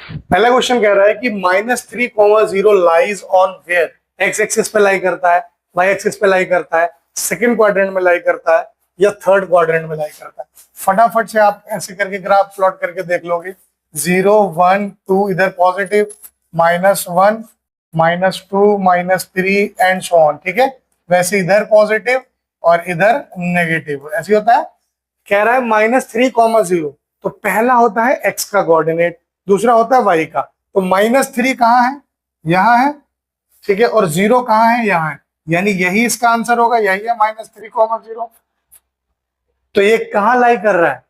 पहला क्वेश्चन कह रहा है कि -3,0 lies on where, x axis पे लाई करता है, वाई एक्सिस पे लाई करता है, सेकंड क्वाड्रेंट में लाई करता है या थर्ड क्वाड्रेंट में लाई करता है। फटाफट से आप ऐसे करके ग्राफ प्लॉट करके देख लोगे। 0 1 2 इधर पॉजिटिव, -1 -2 -3 एंड सो ऑन। ठीक है, वैसे इधर पॉजिटिव और इधर नेगेटिव, ऐसे होता है। कह रहा है -3,0, तो पहला होता है एक्स का कोऑर्डिनेट, दूसरा होता है वाई का। तो -3 कहाँ है? यहाँ है। ठीक है, और 0 कहाँ है? यहाँ है, यानी यही इसका आंसर होगा, यही है -3,0। तो ये कहाँ लाई कर रहा है?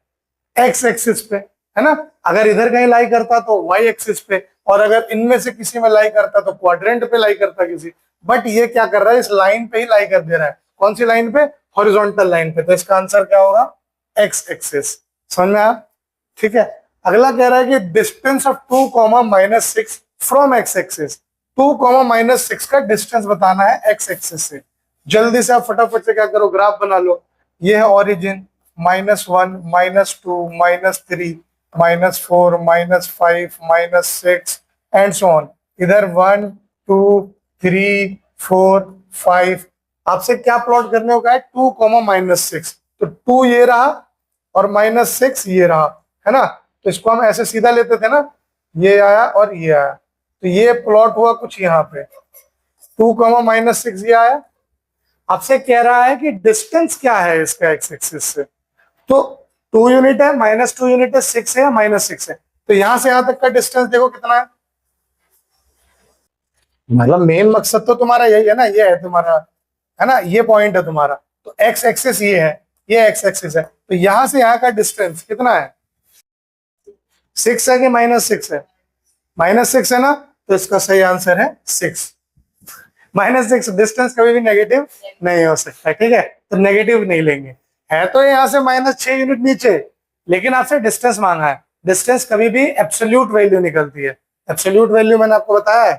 एक्स एक्सिस पे, है ना। अगर इधर कहीं लाई करता तो वाई एक्सिस पे, और अगर इनमें से किसी में लाई करता तो क्वाड्रेंट पे लाई करता किसी। बट ये क्या कर रहा है? इस लाइन पे ही लाई कर दे रहा है। कौन सी लाइन पे? हॉरिजॉन्टल लाइन पे। तो इसका आंसर क्या होगा? X axis. समझ में आया? ठीक है, अगला कह रहा है कि distance of 2, -6 from x axis. 2, -6 का डिस्टेंस बताना है एक्स एक्सिस से। जल्दी से आप फटाफट से क्या करो, ग्राफ बना लो। ये है ओरिजिन, -1 -2 -3 -4 -5 -6 एंड सो ऑन। इधर 1 2 3 4 5। आपसे क्या प्लॉट करने को कहा है? 2, -6। तो 2 ये रहा और -6 ये रहा, है ना। तो इसको हम ऐसे सीधा लेते थे ना, ये आया और ये आया, तो ये प्लॉट हुआ कुछ यहाँ पे। 2, -6 ये आया। आपसे कह रहा है कि डिस्टेंस क्या है इसका एक्स एक्सिस से। तो 2 यूनिट है, -2 यूनिट है, 6 है या -6 है। तो यहां से यहां तक का डिस्टेंस देखो कितना है। मतलब मेन मकसद तो तुम्हारा यही है ना, ये है तुम्हारा, है ना, ये पॉइंट है तुम्हारा। तो एक्स एक्सिस ये है, ये एक्स एक्सिस है। तो यहां से यहां का डिस्टेंस कितना है? 6 है कि -6 है? -6 है ना, तो इसका सही आंसर है 6। -6 डिस्टेंस कभी भी नेगेटिव नहीं हो सकता। ठीक है, तो नेगेटिव नहीं लेंगे। है तो यहाँ से -6 यूनिट नीचे, लेकिन आपसे डिस्टेंस मांगा है। डिस्टेंस कभी भी एब्सोल्यूट वैल्यू निकलती है। एब्सोल्यूट वैल्यू मैंने आपको बताया है,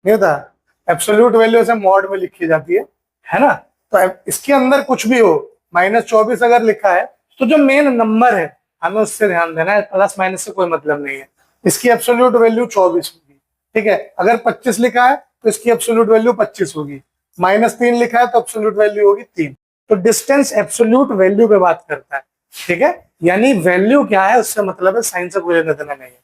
नहीं होता। एब्सोल्यूट वैल्यू से मॉड में लिखी जाती है ना। तो इसके अंदर कुछ भी हो, -24 अगर लिखा है तो जो मेन नंबर है हमें उससे ध्यान देना है, प्लस माइनस से कोई मतलब नहीं है। इसकी एब्सोल्यूट वैल्यू 24 होगी। ठीक है, अगर 25 लिखा है तो इसकी एब्सोल्यूट वैल्यू 25 होगी। -3 लिखा है तो एब्सोल्यूट वैल्यू होगी 3। तो डिस्टेंस एब्सोल्यूट वैल्यू पे बात करता है। ठीक है, यानी वैल्यू क्या है उससे मतलब है, साइन से कोई लेना देना नहीं है।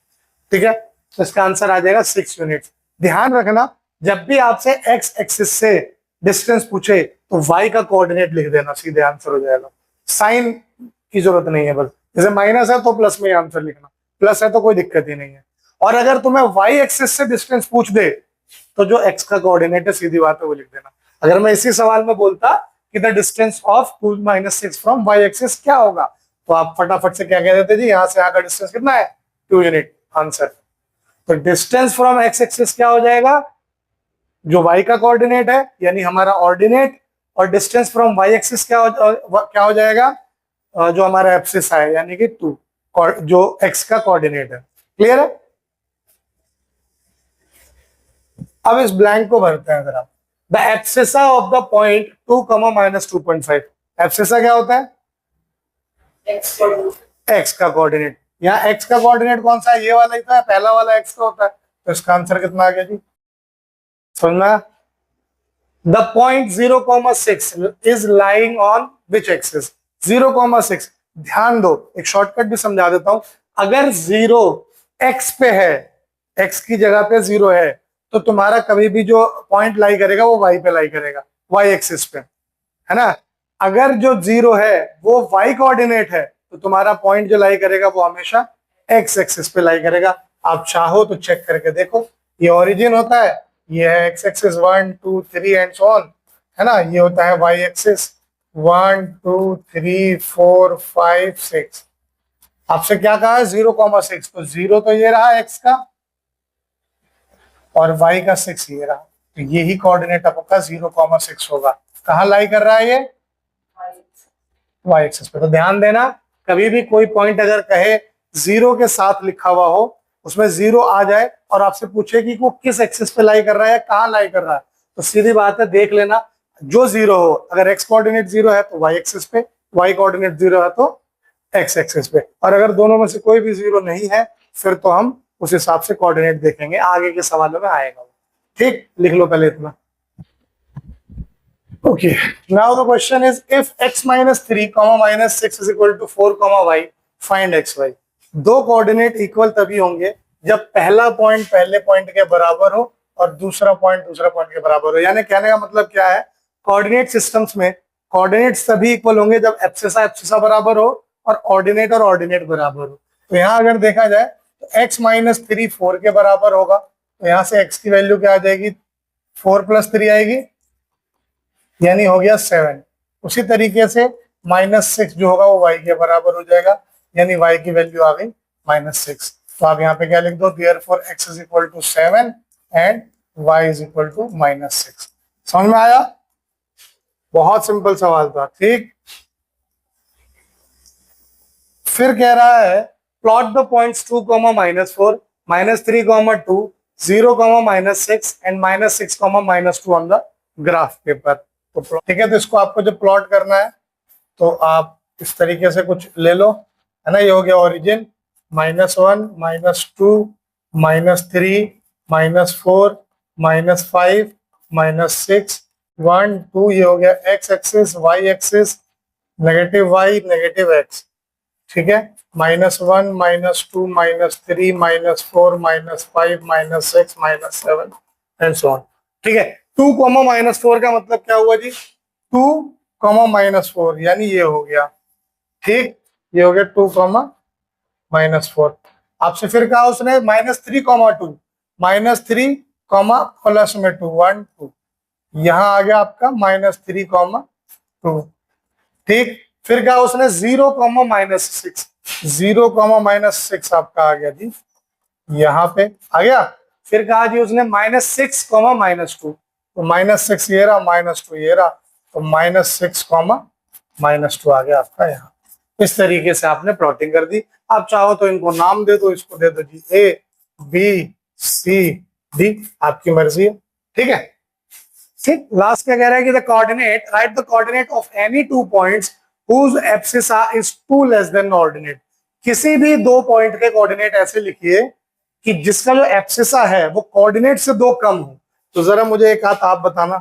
ठीक है, तो इसका आंसर आ जाएगा 6 यूनिट। ध्यान रखना, जब भी आपसे एक्स एक्सिस से डिस्टेंस पूछे तो वाई का कोऑर्डिनेट लिख देना, सीधे आंसर हो जाएगा। साइन की जरूरत नहीं है, बस जैसे माइनस है तो प्लस में आंसर लिखना, प्लस है तो कोई दिक्कत ही नहीं है। और अगर तुम्हें वाई एक्सिस से डिस्टेंस पूछ दे तो जो एक्स का कोऑर्डिनेट है सीधी बात है वो लिख देना। अगर मैं इसी सवाल में बोलता कि the distance of 2 -6 from y axis क्या होगा, तो आप फटाफट से क्या कह देते जी, यहां से यहां का डिस्टेंस कितना है? 2 यूनिट, आंसर। तो डिस्टेंस फ्रॉम एक्स एक्सिस क्या हो जाएगा? जो वाई का कोऑर्डिनेट है यानी हमारा ऑर्डिनेट, और डिस्टेंस फ्रॉम वाई एक्सिस क्या हो जाएगा? जो हमारा एब्सिस है यानी कि 2, जो एक्स का कोऑर्डिनेट है। क्लियर है? अब इस ब्लैंक को भरते हैं जरा। The abscissa of the point 2, -2.5। Abscissa क्या होता है? एक्स का कोऑर्डिनेट। यहाँ एक्स का कोऑर्डिनेट कौन सा है? ये वाला ही तो है, पहला वाला एक्स का होता है। तो इसका आंसर कितना आ गया जी? समझना। The point 0,6 is lying on which axis? 0,6। ध्यान दो, एक शॉर्टकट भी समझा देता हूं। अगर 0 एक्स पे है, एक्स की जगह पे 0 है, तो तुम्हारा कभी भी जो पॉइंट लाई करेगा वो वाई पे लाई करेगा, वाई एक्सिस पे, है ना। अगर जो 0 है वो वाई कोऑर्डिनेट है तो तुम्हारा पॉइंट जो लाई करेगा वो हमेशा एक्स एक्सिस पे लाई करेगा। आप चाहो तो चेक करके देखो, ये ओरिजिन होता है, ये है x axis 1 2 3 and so on, है ना। ये होता है वाई एक्सिस 1 2 3 4 5 6। आपसे क्या कहा है? 0,6। तो 0 तो ये रहा एक्स का, और y का 6 ये रहा। तो यही कोऑर्डिनेट आपका 0,6 होगा। कहाँ लाई कर रहा है ये? y एक्सिस पे। तो ध्यान देना, कभी भी कोई पॉइंट अगर कहे 0 के साथ लिखा हुआ हो, उसमें 0 आ जाए और आपसे पूछे कि वो किस एक्सिस पे लाई कर रहा है, कहाँ लाई कर रहा है, तो सीधी बात है देख लेना, जो 0 हो, अगर x कोऑर्डिनेट 0 है तो y एक्सिस पे, y कोऑर्डिनेट 0 है तो x एक्सिस पे, और अगर दोनों में से कोई भी 0 नहीं है फिर तो हम उस हिसाब से कोऑर्डिनेट देखेंगे, आगे के सवालों में आएगा। ठीक, लिख लो पहले इतना। Okay, now the question is if x minus 3 comma minus 6 is equal to 4 comma y, find xy। दो कोऑर्डिनेट इक्वल तभी होंगे जब पहला पॉइंट पहले पॉइंट के बराबर हो और दूसरा पॉइंट दूसरा पॉइंट के बराबर हो। यानी कहने का मतलब क्या है, कोऑर्डिनेट सिस्टम्स में कोऑर्डिनेट्स तभी इक्वल होंगे जब एब्सिसा बराबर हो और ऑर्डिनेट बराबर हो। तो यहाँ अगर देखा जाए तो x माइनस 3 4 के बराबर होगा, तो यहाँ से x की वैल्यू क्या आ जाएगी, 4 + 3 आएगी, यानी हो गया 7। उसी तरीके से -6 जो होगा वो y के बराबर हो जाएगा, यानी y की वैल्यू आ गई -6। तो आप यहाँ पे क्या लिख दो, therefore x is equal to 7 and y is equal to -6। समझ में आया? बहुत सिंपल सवाल था। ठीक, फिर कह रहा है plot the points 2, -4, -3, -2, 0, -6 and -6, -2 on the graph paper. तो ठीक है, तो इसको आपको जब प्लॉट करना है तो आप इस तरीके से कुछ ले लो, है ना। ये हो गया ओरिजिन, -1, -2, -3, -4, -5, -6, 1, 2, ये हो गया x axis, y axis, -y, -x। ठीक है, -1, -2, -3, -4, -5, -6, -7 एंड सो ऑन। ठीक है, 2, -4 का मतलब क्या हुआ जी, 2, -4, यानी ये हो गया। ठीक, ये हो गया 2, -4। आपसे फिर कहा उसने -3, -2, -3, +2, 1, 2, यहां आ गया आपका -3, 2। ठीक, फिर कहा उसने 0, -6, 0, -6 आपका आ गया जी, यहाँ पे आ गया। फिर कहा जी उसने -6, -2, तो -6 ये रहा, -2 ये रहा, तो -6, -2 आ गया आपका यहाँ। इस तरीके से आपने प्लॉटिंग कर दी। आप चाहो तो इनको नाम दे दो, इसको दे दो जी A, B, C, D, आपकी मर्जी है। ठीक है, ठीक। लास्ट क्या कह रहा है कि the coordinate, right the coordinate of any two points whose abscissa is 2 less than ordinate। किसी भी दो पॉइंट के कोऑर्डिनेट ऐसे लिखिए कि जिसका जो एब्सिसा है वो कोऑर्डिनेट से 2 कम हो। तो जरा मुझे एक हाथ आप बताना,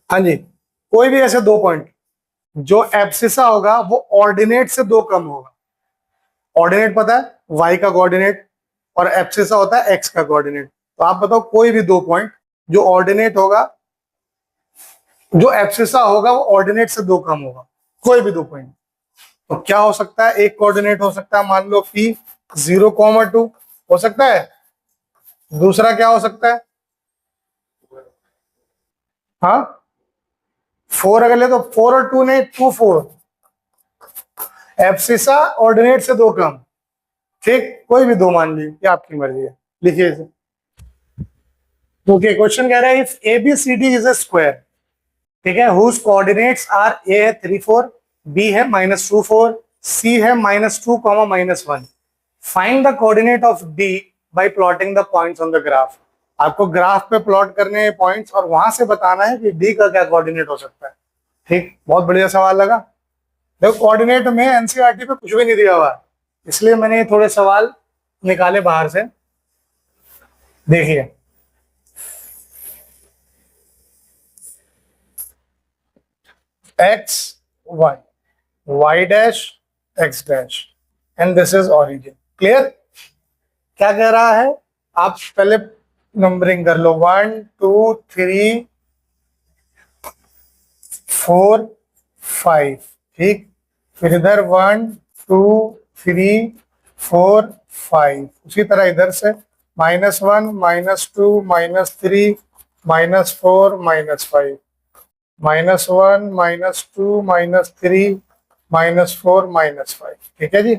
हाँ जी, कोई भी ऐसे दो पॉइंट जो एब्सिसा होगा वो ऑर्डिनेट से 2 कम होगा। ऑर्डिनेट पता है y का कोऑर्डिनेट और एब्सिसा होता है x का कोऑर्डिनेट। तो आप बताओ कोई भी दो पॉइंट जो ऑर्डिनेट होगा, जो एब्सिसा होगा वो ऑर्डिनेट से 2 कम होगा, कोई भी दो पॉइंट। तो क्या हो सकता है, एक कोऑर्डिनेट हो सकता है, मान लो P 0, 2 हो सकता है। दूसरा क्या हो सकता है, हाँ 4 अगर ले तो 4 और 2 नहीं, 2, 4, एब्सिसा ऑर्डिनेट से 2 कम। ठीक, कोई भी दो मान लीजिए, ये आपकी मर्जी है, लिखिए इसे। ओके, क्वेश्चन कह रहा है if ABCD is a square, ठीक है, हुज कोऑर्डिनेट्स आर A है 3, 4, B है -2, 4, C है -2, -1, find the coordinate of D bye plotting the points on the graph. आपको ग्राफ पे प्लॉट करने हैं पॉइंट्स और वहां से बताना है कि D का क्या कोऑर्डिनेट हो सकता है। ठीक, बहुत बढ़िया सवाल लगा। देखो कोऑर्डिनेट में एनसीईआरटी पे कुछ भी नहीं दिया हुआ, इसलिए मैंने थोड़े सवाल निकाले बाहर से। देखिए, x, y, y dash, x dash, and this is origin. Clear? क्या कह रहा है, आप पहले नंबरिंग कर लो, 1, 2, 3, 4, 5। ठीक, फिर इधर 1, 2, 3, 4, 5। उसी तरह इधर से -1, -2, -3, -4, -5, -1, -2, -3, -4, -5। ठीक है जी,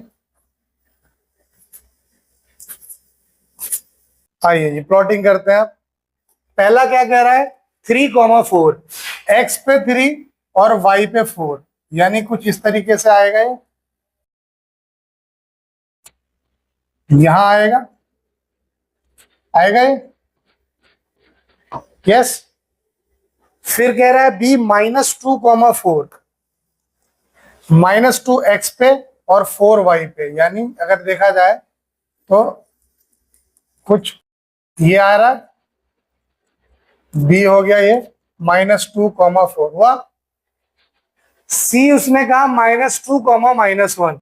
आइए जी प्लॉटिंग करते हैं। पहला क्या कह रहा है, 3, 4, x पे 3 और y पे 4, यानी कुछ इस तरीके से आएगा, यहां आएगा, आएगा ये, यस। फिर कह रहा है B -2, 4, -2 x पे और 4y पे, यानी अगर देखा जाए तो कुछ ये आ रहा है, b हो गया ये -2,4 हुआ। c उसने कहा -2,-1,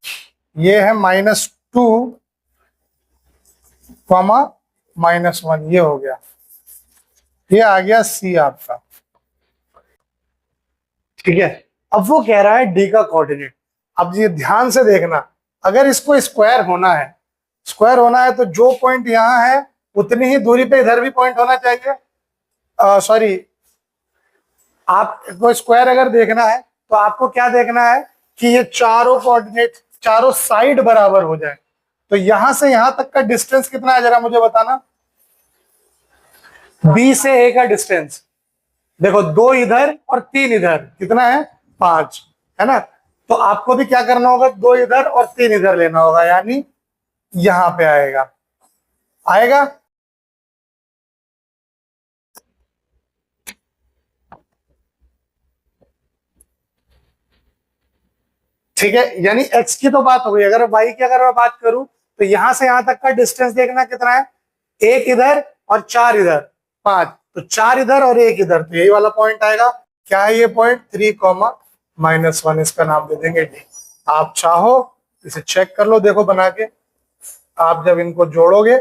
ये है -2,-1, ये हो गया, ये आ गया c आपका। ठीक है, अब वो कह रहा है d का कोऑर्डिनेट। अब ये ध्यान से देखना, अगर इसको स्क्वायर होना है, तो जो पॉइंट यहाँ है उतनी ही दूरी पे इधर भी पॉइंट होना चाहिए। सॉरी, आपको स्क्वायर अगर देखना है तो आपको क्या देखना है कि ये चारों कोऑर्डिनेट, चारों साइड बराबर हो जाए। तो यहां से यहां तक का डिस्टेंस कितना है जरा मुझे बताना। b से a का डिस्टेंस देखो, 2 इधर और 3 इधर, कितना है 5, है ना। तो आपको भी क्या करना होगा, 2 इधर और 3 इधर लेना होगा, यानी यहां पे आएगा, ठीक है। यानी x की तो बात हो गई, अगर y की अगर मैं बात करूं तो यहां से यहां तक का डिस्टेंस देखना कितना है, 1 इधर और 4 इधर, 5, तो 4 इधर और 1 इधर, तो यही वाला पॉइंट आएगा। क्या है ये पॉइंट, 3,-1, इसका नाम दे देंगे d। आप चाहो इसे चेक कर लो, देखो बना के, आप जब इनको जोड़ोगे,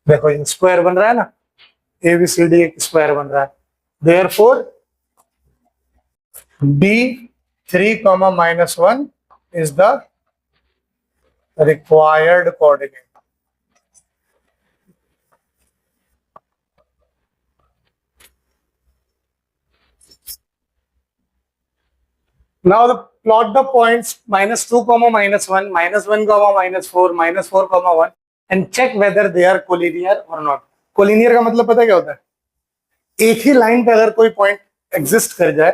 देखो ये स्क्वायर बन रहा है ना, ABCD एक स्क्वायर बन रहा है। Therefore d 3,-1 is the required coordinate. Now plot the points -2, -1, -1, -4, -4, and check whether they are collinear or not. Collinear का मतलब पता क्या होता है, एक ही लाइन पे अगर कोई पॉइंट एग्जिस्ट कर जाए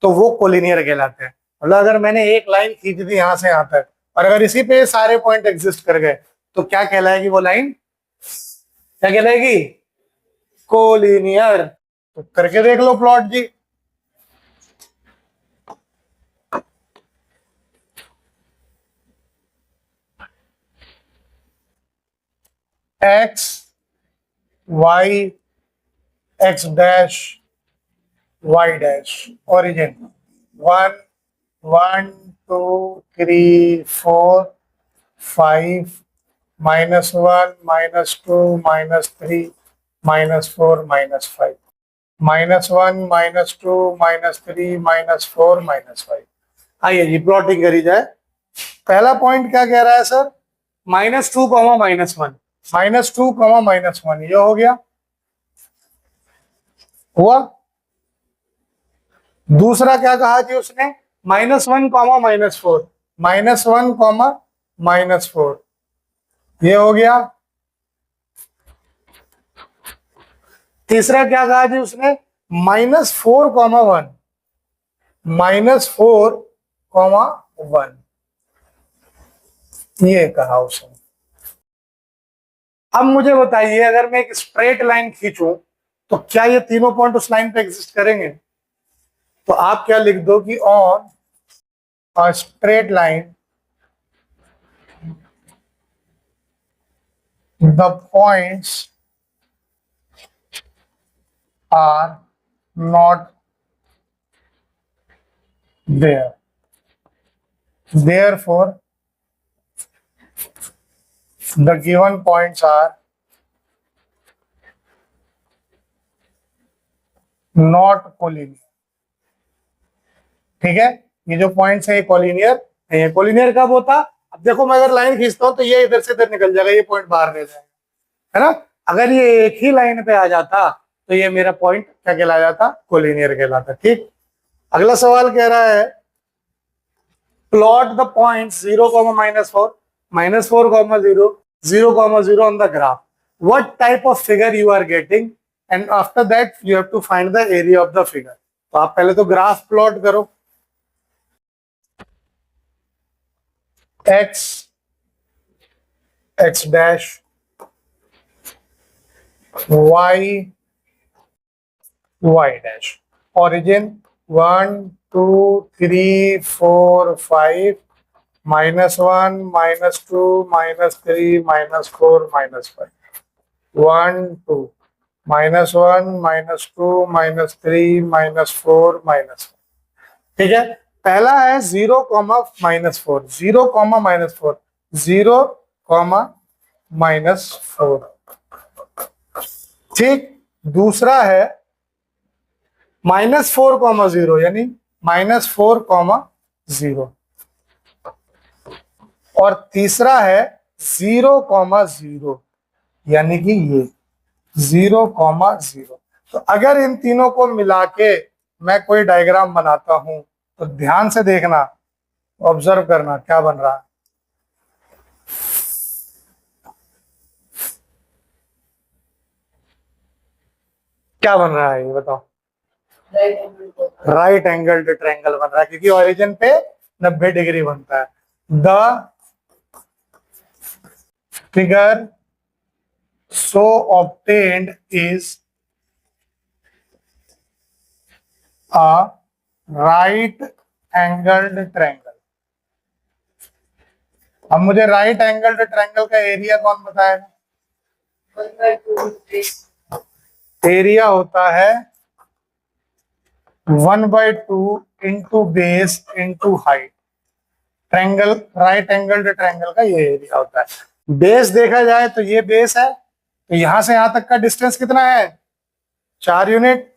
तो वो कोलिनियर कहलाते हैं। मतलब अगर मैंने एक लाइन खींच दी यहां से यहां तक, और अगर इसी पे सारे पॉइंट एग्जिस्ट कर गए, तो क्या कहलाएगी वो लाइन, क्या कहलाएगी, कोलिनियर। तो करके देख लो प्लॉट जी। x y x dash y dash origin 1 1 2 3 4 5 -1 -2 -3 -4 -5 -1 -2 -3 -4 -5। आइए जी प्लॉटिंग करी जाए। पहला पॉइंट क्या कह रहा है सर, -2, -1, -2, -1, ये हो गया, हुआ। दूसरा क्या कहा जी उसने, -1, -4, -1, -4, ये हो गया। तीसरा क्या कहा जी उसने, -4, -1, -4, -1, ये कहा उसने। अब मुझे बताइए, अगर मैं एक स्ट्रेट लाइन खींचूं तो क्या ये तीनों पॉइंट उस लाइन पे एग्जिस्ट करेंगे। तो आप क्या लिख दो कि on a straight line the points are not there, therefore the given points are not collinear। ठीक है, ये जो पॉइंट्स है ये कोलिनियर नहीं है। कोलिनियर कब होता, अब देखो मैं अगर लाइन खींचता हूं तो ये इधर से इधर निकल जाएगा, ये पॉइंट बाहर रह जाएगा, है ना। अगर ये एक ही लाइन पे आ जाता तो ये मेरा पॉइंट क्या कहला जाता, कोलिनियर कहलाता। ठीक, अगला सवाल कह रहा है plot the point 0, -4, -4, 0, 0, 0 on the graph. What type of figure you are getting, and after that you have to find the area of the figure. तो आप पहले तो ग्राफ प्लॉट करो, x x dash y y dash, origin 1 2 3 4 5 -1 -2 -3 -4 -5 1 2 -1 -2 -3 -4 -5। ठीक है, पहला है 0 comma -4, 0 comma -4, 0 comma -4। ठीक, दूसरा है -4 कॉमा 0 यानी -4 कॉमा 0, और तीसरा है 0 कॉमा 0 यानी कि ये 0 कॉमा 0। तो अगर इन तीनों को मिला के मैं कोई डायग्राम बनाता हूं तो ध्यान से देखना, ऑब्जर्व करना क्या बन रहा है। क्या बन रहा है ये बताओ। राइट एंगल ट्रायंगल बन रहा है, क्योंकि ओरिजिन पे 90 डिग्री बनता है। The figure so obtained is a right angled triangle। अब मुझे राइट एंगल्ड ट्रायंगल का एरिया कौन बताएगा? एरिया होता है 1/2 into base into height. Triangle, right angled triangle का ये एरिया होता है। बेस देखा जाए तो ये बेस है, तो यहां से यहां तक का डिस्टेंस कितना है? 4 यूनिट,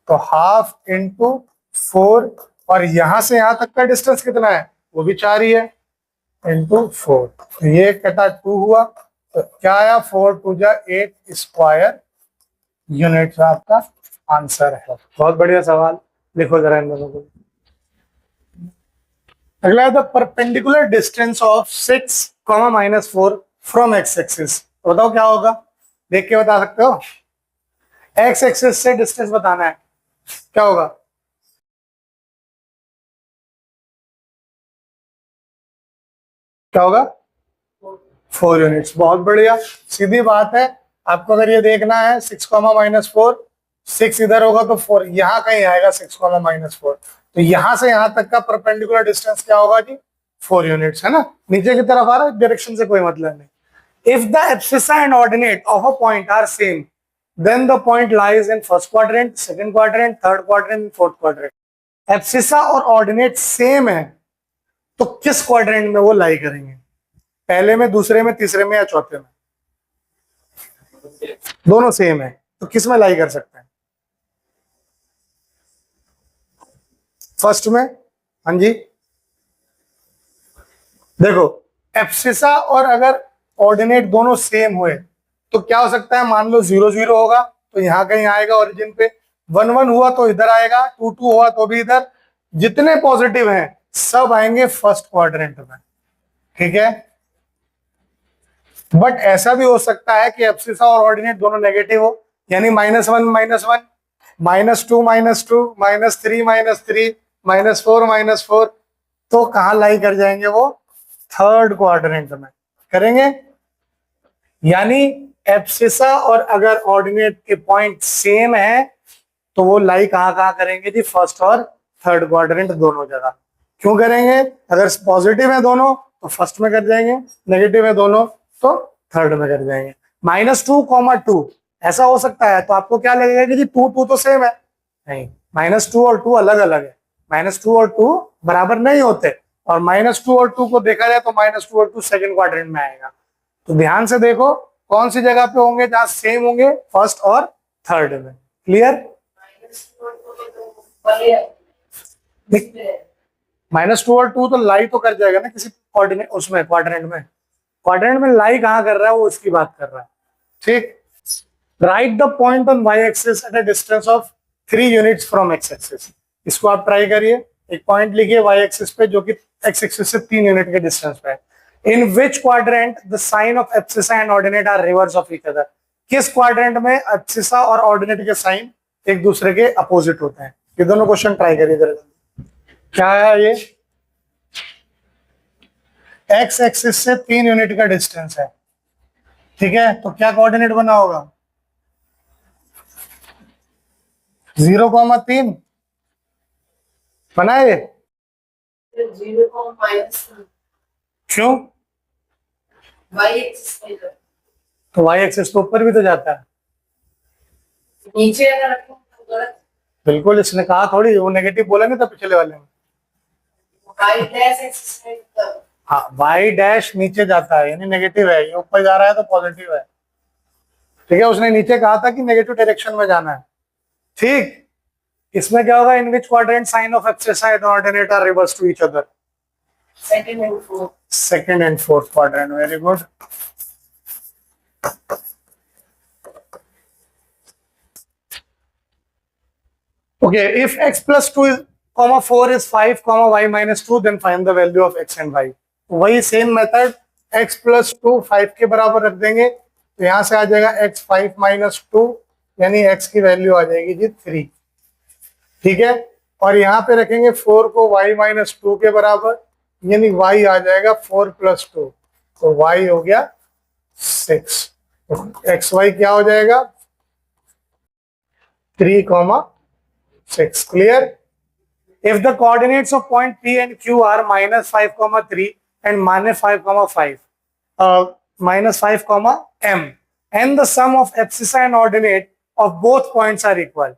तो हाफ इंटू 4, और यहां से यहां तक का डिस्टेंस कितना है? वो भी 4 ही है, इंटू 4। तो ये कटा 2 हुआ, तो क्या आया? 4 2 जा 8 स्क्वायर यूनिट आपका आंसर है। बहुत बढ़िया सवाल, लिखो जरा इन दोनों को। अगला है the perpendicular distance of 6 -4 from x axis. बताओ क्या होगा, देख के बता सकते हो? एक्स एक्सिस से डिस्टेंस बताना है, क्या होगा? क्या होगा? 4 यूनिट्स। बहुत बढ़िया, सीधी बात है। आपको अगर ये देखना है 6 -4, 6 इधर होगा तो 4 यहाँ कहीं आएगा, 6 -4, तो यहां से यहां तक का परपेंडिकुलर डिस्टेंस क्या होगा जी? 4 यूनिट्स, है ना? नीचे की तरफ आ रहा है, डायरेक्शन से कोई मतलब नहीं। If the abscissa and ordinate of a point are same, then the point lies in first quadrant, second quadrant, third quadrant, fourth quadrant. Abscissa और ऑर्डिनेट सेम है तो किस क्वाड्रेंट में वो लाई करेंगे? पहले में, दूसरे में, तीसरे में या चौथे में? दोनों सेम है तो किस में लाई कर सकते हैं? फर्स्ट में। हाँ जी, देखो एब्सिसा और अगर ऑर्डिनेट दोनों सेम हुए तो क्या हो सकता है? मान लो 0 0 होगा तो यहां कहीं आएगा ओरिजिन पे, 1 1 हुआ तो इधर आएगा, 2 2 हुआ तो भी इधर। जितने पॉजिटिव हैं सब आएंगे फर्स्ट क्वाड्रेंट में, ठीक है? बट ऐसा भी हो सकता है कि एब्सिसा और ऑर्डिनेट दोनों नेगेटिव हो, यानी -1 -1, -2 -2, -3 -3, -4 तो कहां लाई कर जाएंगे वो? थर्ड क्वाड्रेंट में करेंगे। यानी एब्सिसा और अगर ऑर्डिनेट के पॉइंट सेम है तो वो लाई कहां कहां करेंगे जी? फर्स्ट और थर्ड क्वाड्रेंट दोनों जगह। क्यों करेंगे? अगर पॉजिटिव है दोनों तो फर्स्ट में कर जाएंगे, नेगेटिव है दोनों तो थर्ड में कर जाएंगे। -2, 2 ऐसा हो सकता है, तो आपको क्या लगेगा कि जी 2 2 तो सेम है? नहीं, -2 और 2 अलग अलग है। -2 और 2 बराबर नहीं होते, और -2 और 2 को देखा जाए तो -2 और 2 सेकंड क्वाड्रेंट में आएगा। तो ध्यान से देखो कौन सी जगह पे होंगे जहां सेम होंगे, फर्स्ट और थर्ड में। क्लियर? -2 और 2 तो लाई तो कर जाएगा ना किसी कोऑर्डिनेट, उसमें क्वाड्रेंट में। क्वाड्रेंट में लाई कहां कर रहा है वो उसकी बात कर रहा है, ठीक? Write the point on y axis at a distance of 3 units from x axis. इसको आप ट्राई करिए, एक पॉइंट लिखिए वाई एक्सिस पे जो कि एक्स एक्सिस से 3 यूनिट के डिस्टेंस पे है। In which quadrant the sign of abscissa and ordinate are reverse of each other. किस क्वाड्रेंट में एब्सिसा और ऑर्डिनेट के साइन एक दूसरे के अपोजिट होते हैं? ये दोनों क्वेश्चन ट्राई करिए जरा। क्या है ये? एक्स एक्सिस से 3 यूनिट का डिस्टेंस है, ठीक है? तो क्या कोऑर्डिनेट बना होगा? 0, 3, बनाए? जीरो को माइनस क्यों? वाई एक्सिस पे कर, तो वाई एक्सिस तो ऊपर भी तो जाता है। नीचे अगर रखो तो गलत। बिल्कुल, इसने कहा थोड़ी वो नेगेटिव बोलेंगे तो पिछले वाले में। वाई डैश एक्सिस पे कर, हाँ, वाई डैश नीचे जाता है यानी नेगेटिव है, ये ऊपर जा रहा है तो पॉजिटिव है। ठीक है, उसने नीचे कहा था कि नेगेटिव डायरेक्शन में जाना है। ठीक, इसमें क्या होगा? In which quadrant sign of abscissa and ordinate are reverse to each other? Second and fourth. Second and fourth quadrant, very good. Okay, if x plus 2 comma 4 is 5 comma y minus 2, then find the value of x and y. वही same method, x plus 2 5 के बराबर रख देंगे तो यहां से आ जाएगा x 5 minus 2 यानी x की वैल्यू आ जाएगी जी 3। ठीक है, और यहाँ पे रखेंगे 4 को y minus 2 के बराबर यानी y आ जाएगा 4 plus 2, तो y हो गया 6। तो एक्स वाई क्या हो जाएगा? 3, 6। Clear? If the coordinates of point P and Q are minus 5, 3 and minus 5, 5, minus 5, m, and the sum of abscissa and ordinate of both points are equal.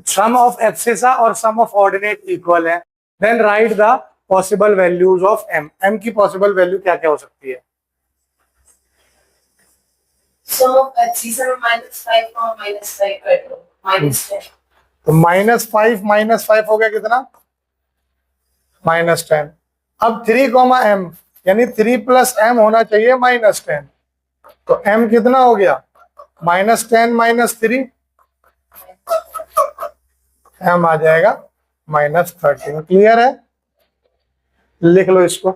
Sum of abscissa और sum of ordinate equal है, then write the possible values of m. m की possible value क्या क्या हो सकती है? सम of axis minus 5 और minus 5 कर दो, माइनस 10। तो -5 हो गया कितना? -10। अब 3, m यानी 3 plus m होना चाहिए -10, तो m कितना हो गया? -10 - 3 m आ जाएगा -13। क्लियर है? लिख लो इसको।